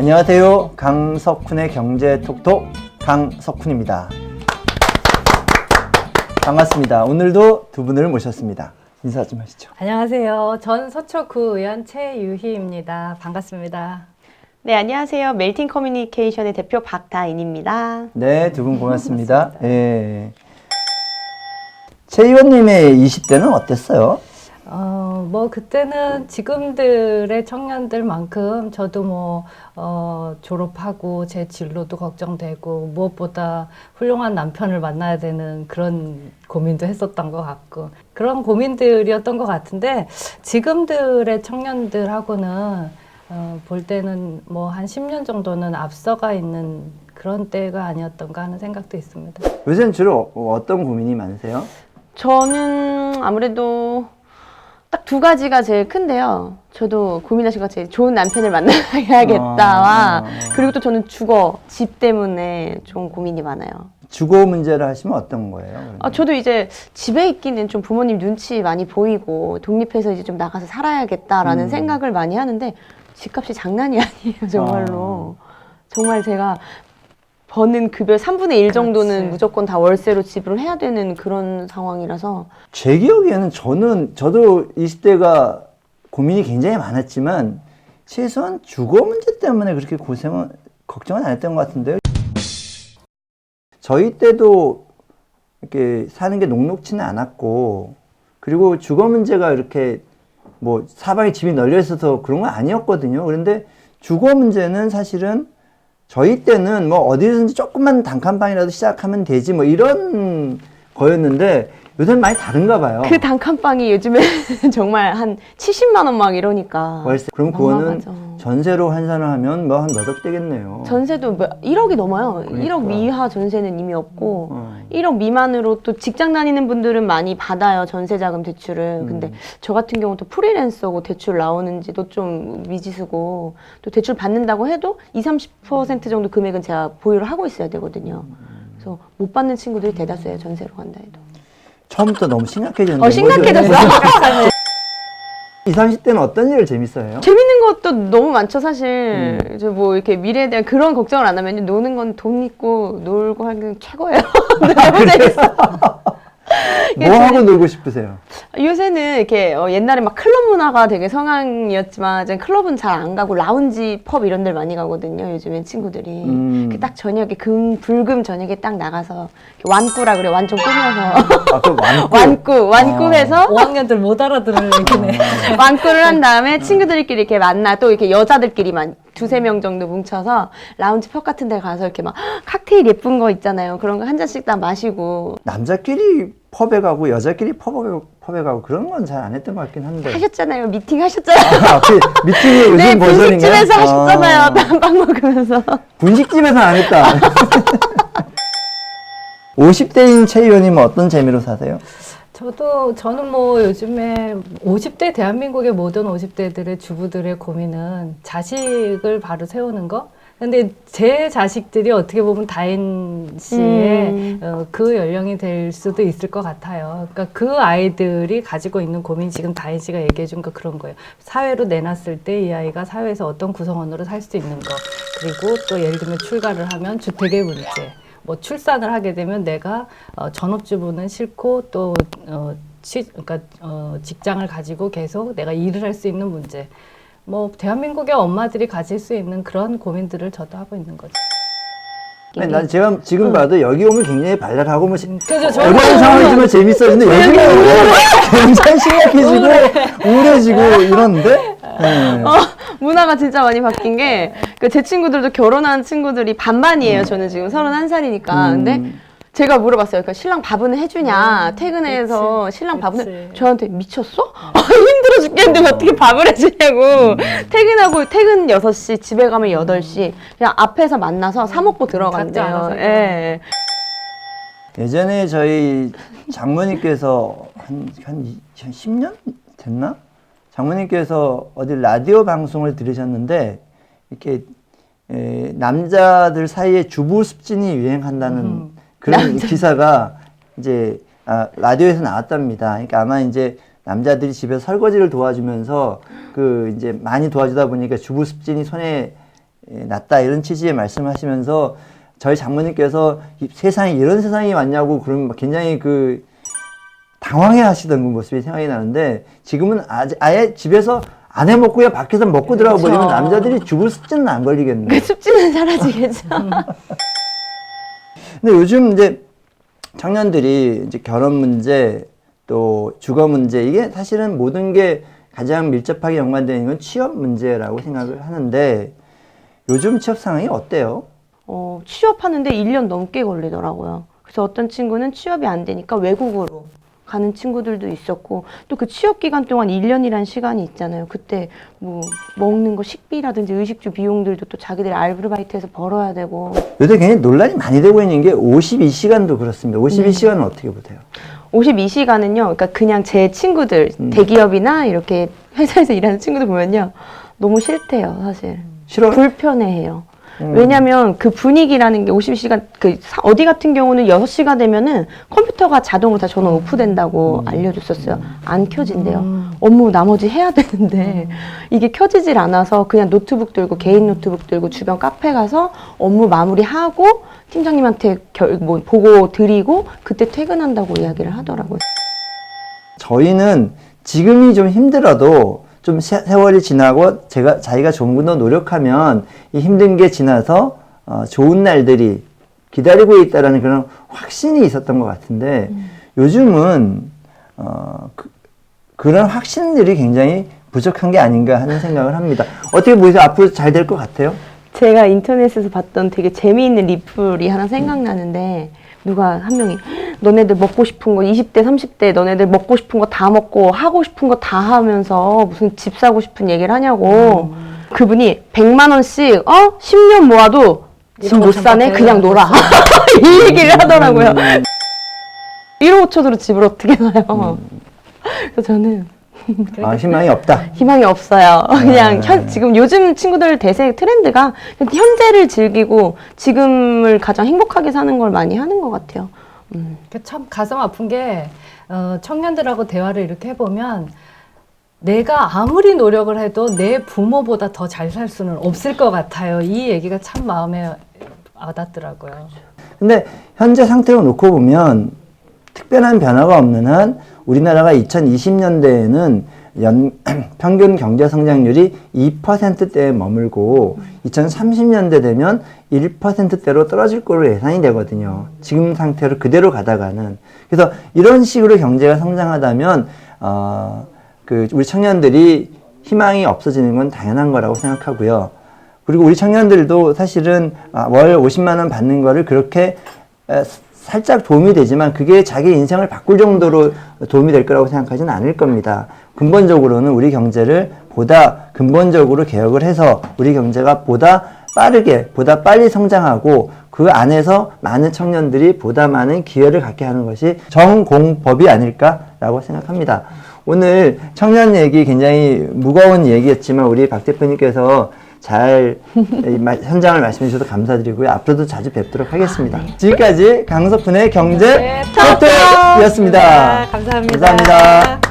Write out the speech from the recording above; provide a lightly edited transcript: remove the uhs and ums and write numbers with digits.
안녕하세요. 강석훈의 경제톡톡 강석훈입니다. 반갑습니다. 오늘도 두 분을 모셨습니다. 인사 좀 하시죠. 안녕하세요. 전 서초구 의원 최유희입니다. 반갑습니다. 네, 안녕하세요. 멜팅 커뮤니케이션의 대표 박다인입니다. 네, 두 분 고맙습니다. 예. 최 의원님의 20대는 어땠어요? 그때는 지금들의 청년들만큼 저도 졸업하고 제 진로도 걱정되고 무엇보다 훌륭한 남편을 만나야 되는 그런 고민도 했었던 것 같고 그런 고민들이었던 것 같은데 지금들의 청년들하고는 볼 때는 한 10년 정도는 앞서가 있는 그런 때가 아니었던가 하는 생각도 있습니다. 요새는 주로 어떤 고민이 많으세요? 저는 아무래도 딱 두 가지가 제일 큰데요. 저도 고민하신 것 같이 좋은 남편을 만나야겠다와 그리고 또 저는 집 때문에 좀 고민이 많아요. 주거 문제를 하시면 어떤 거예요? 저도 이제 집에 있기는 좀 부모님 눈치 많이 보이고 독립해서 이제 좀 나가서 살아야겠다라는 생각을 많이 하는데 집값이 장난이 아니에요, 정말로. 정말 제가 버는 급여 3분의 1 정도는 그렇지. 무조건 다 월세로 지불을 해야 되는 그런 상황이라서 제 기억에는 저도 20대가 고민이 굉장히 많았지만 최소한 주거 문제 때문에 그렇게 걱정은 안 했던 것 같은데요. 저희 때도 이렇게 사는 게 녹록지는 않았고 그리고 주거 문제가 이렇게 사방에 집이 널려 있어서 그런 건 아니었거든요. 그런데 주거 문제는 사실은 저희 때는 어디든지 조금만 단칸방이라도 시작하면 되지 이런 거였는데 요새는 많이 다른가 봐요. 그 단칸방이 요즘에 정말 한 70만 원 막 이러니까 월세. 그럼 그거는 막막하죠. 전세로 환산을 하면 한 몇억 되겠네요. 전세도 1억이 넘어요. 그러니까. 1억 이하 전세는 이미 없고 1억 미만으로 또 직장 다니는 분들은 많이 받아요. 전세자금 대출을. 근데 저 같은 경우는 또 프리랜서고 대출 나오는지도 좀 미지수고 또 대출 받는다고 해도 20-30% 정도 금액은 제가 보유를 하고 있어야 되거든요. 그래서 못 받는 친구들이 대다수예요. 전세로 간다 해도. 처음부터 너무 심각해졌는데. 심각해졌어. 20, 30대는 어떤 일을 재밌어요? 재밌는 것도 너무 많죠, 사실. 이제 이렇게 미래에 대한 그런 걱정을 안 하면 노는 건 돈 있고 놀고 하는 게 최고예요. 너무 재밌어. 하고 놀고 싶으세요? 요새는 이렇게 옛날에 막 클럽 문화가 되게 성황이었지만 이제 클럽은 잘 안 가고 라운지, 펍 이런 데를 많이 가거든요. 요즘엔 친구들이. 딱 저녁에 불금 저녁에 딱 나가서 완꾸라 그래. 완전 꾸며서. 그 완꾸해서 5학년들 못 알아들을 얘기네. 완꾸를 한 다음에 친구들끼리 이렇게 만나 또 이렇게 여자들끼리만 두세 명 정도 뭉쳐서 라운지 펍 같은 데 가서 이렇게 막 칵테일 예쁜 거 있잖아요. 그런 거 한 잔씩 다 마시고. 남자끼리 펍에 가고 여자끼리 펍에 가고 그런 건 잘 안 했던 것 같긴 한데. 하셨잖아요. 미팅 하셨잖아요. 그 미팅이 요즘 네, 버전인가요? 분식집에서 하셨잖아요. 빵 먹으면서. 분식집에서는 안 했다. 50대인 최 의원님은 어떤 재미로 사세요? 저는 요즘에 50대 대한민국의 모든 50대들의 주부들의 고민은 자식을 바로 세우는 거. 근데 제 자식들이 어떻게 보면 다인 씨의 그 연령이 될 수도 있을 것 같아요. 그러니까 그 아이들이 가지고 있는 고민이 지금 다인 씨가 얘기해 준 거 그런 거예요. 사회로 내놨을 때 이 아이가 사회에서 어떤 구성원으로 살 수 있는 거. 그리고 또 예를 들면 출가를 하면 주택의 문제. 출산을 하게 되면 내가 전업주부는 싫고 또 직장을 가지고 계속 내가 일을 할 수 있는 문제. 대한민국의 엄마들이 가질 수 있는 그런 고민들을 저도 하고 있는 거죠. 아니, 난 제가 지금 봐도 여기 오면 굉장히 발랄하고 그죠, 어려운 상황이지만 재밌어지는데 여기는 굉장히 심각해지고 우울해지고 이러는데 네. 문화가 진짜 많이 바뀐 게 제 친구들도 결혼한 친구들이 반반이에요. 저는 지금 31살이니까. 근데 제가 물어봤어요. 그러니까 신랑 밥은 해주냐? 퇴근해서 신랑 밥은 해. 저한테 미쳤어? 힘들어 죽겠는데 어떻게 밥을 해주냐고. 퇴근 6시, 집에 가면 8시. 그냥 앞에서 만나서 사 먹고 들어간대요. 예. 예전에 저희 장모님께서 한 10년 됐나? 장모님께서 어디 라디오 방송을 들으셨는데 이렇게 남자들 사이에 주부 습진이 유행한다는 그런 기사가 이제 라디오에서 나왔답니다. 그러니까 아마 이제 남자들이 집에서 설거지를 도와주면서 그 이제 많이 도와주다 보니까 주부 습진이 손에 낫다 이런 취지의 말씀하시면서 저희 장모님께서 세상에 이런 세상이 왔냐고 그런 굉장히 당황해 하시던 그 모습이 생각이 나는데 지금은 아예 집에서 안 해 먹고요 밖에서 먹고 들어가 버리면 남자들이 죽을 습진은 안 걸리겠네요. 그 습진은 사라지겠죠. 근데 요즘 이제 청년들이 이제 결혼 문제 또 주거 문제 이게 사실은 모든 게 가장 밀접하게 연관되어 있는 건 취업 문제라고 생각을 하는데 요즘 취업 상황이 어때요? 취업하는데 1년 넘게 걸리더라고요. 그래서 어떤 친구는 취업이 안 되니까 외국으로 가는 친구들도 있었고 또 그 취업 기간 동안 1년이란 시간이 있잖아요. 그때 뭐 먹는 거 식비라든지 의식주 비용들도 또 자기들이 아르바이트해서 벌어야 되고. 요새 굉장히 논란이 많이 되고 있는 게 52시간도 그렇습니다. 52시간은 어떻게 보세요? 52시간은요. 그러니까 그냥 제 친구들 대기업이나 이렇게 회사에서 일하는 친구들 보면요. 너무 싫대요, 사실. 싫어요? 불편해해요. 왜냐면 그 분위기라는 게 52시간, 어디 같은 경우는 6시가 되면은 컴퓨터가 자동으로 다 전원 오프된다고 알려줬었어요. 안 켜진대요. 업무 나머지 해야 되는데 이게 켜지질 않아서 그냥 노트북 들고 개인 노트북 들고 주변 카페 가서 업무 마무리하고 팀장님한테 보고 드리고 그때 퇴근한다고 이야기를 하더라고요. 저희는 지금이 좀 힘들어도 좀 세월이 지나고 자기가 좀 더 노력하면 이 힘든 게 지나서 좋은 날들이 기다리고 있다라는 그런 확신이 있었던 것 같은데 요즘은 그런 확신들이 굉장히 부족한 게 아닌가 하는 생각을 합니다. 어떻게 보세요? 앞으로 잘 될 것 같아요? 제가 인터넷에서 봤던 되게 재미있는 리플이 하나 생각나는데 누가 한 명이 너네들 먹고 싶은 거 20대 30대 너네들 먹고 싶은 거 다 먹고 하고 싶은 거 다 하면서 무슨 집 사고 싶은 얘기를 하냐고 그분이 100만 원씩 10년 모아도 집 못 사네 그냥 놀아 이 얘기를 하더라고요. 1억 5천으로 집을 어떻게 사요. 그래서 저는 희망이 없다. 희망이 없어요. 그냥 지금 요즘 친구들 대세 트렌드가 현재를 즐기고 지금을 가장 행복하게 사는 걸 많이 하는 것 같아요. 참 가슴 아픈 게 청년들하고 대화를 이렇게 해보면 내가 아무리 노력을 해도 내 부모보다 더 잘 살 수는 없을 것 같아요. 이 얘기가 참 마음에 와닿더라고요. 근데 현재 상태로 놓고 보면 특별한 변화가 없는 한 우리나라가 2020년대에는 평균 경제 성장률이 2%대에 머물고 2030년대 되면 1%대로 떨어질 걸로 예상이 되거든요. 지금 상태로 그대로 가다가는. 그래서 이런 식으로 경제가 성장하다면 우리 청년들이 희망이 없어지는 건 당연한 거라고 생각하고요. 그리고 우리 청년들도 사실은 월 50만 원 받는 거를 그렇게 살짝 도움이 되지만 그게 자기 인생을 바꿀 정도로 도움이 될 거라고 생각하지는 않을 겁니다. 근본적으로는 우리 경제를 보다 근본적으로 개혁을 해서 우리 경제가 보다 빠르게, 보다 빨리 성장하고 그 안에서 많은 청년들이 보다 많은 기회를 갖게 하는 것이 정공법이 아닐까라고 생각합니다. 오늘 청년 얘기 굉장히 무거운 얘기였지만 우리 박 대표님께서 잘 현장을 말씀해 주셔서 감사드리고요. 앞으로도 자주 뵙도록 하겠습니다. 지금까지 강석훈의 경제 토크였습니다. 감사합니다. 감사합니다.